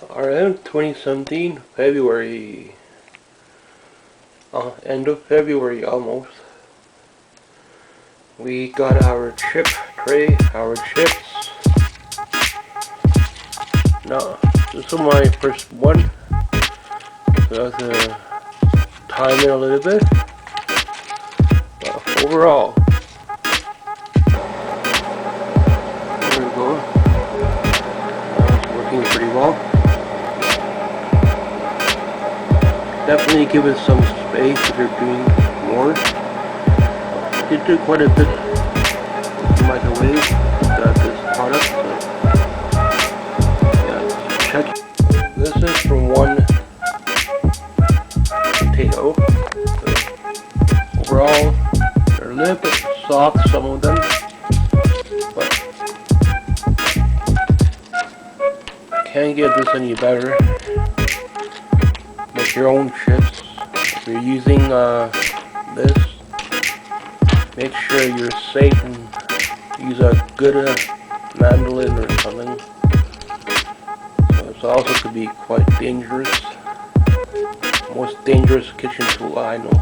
Around 2017 February, end of February almost, we got our chip tray, our chips. Now this is my first one, so I have to time it a little bit, but overall, there we go. It's working pretty well. Definitely give it some space if you're doing more. Did do quite a bit in microwave this product, so yeah, check. This is from one potato. So overall, they're a little bit soft, some of them, but can't get this any better. Make your own chips. If you're using this, make sure you're safe and use a good mandolin or something. So it also could be quite dangerous. Most dangerous kitchen tool I know.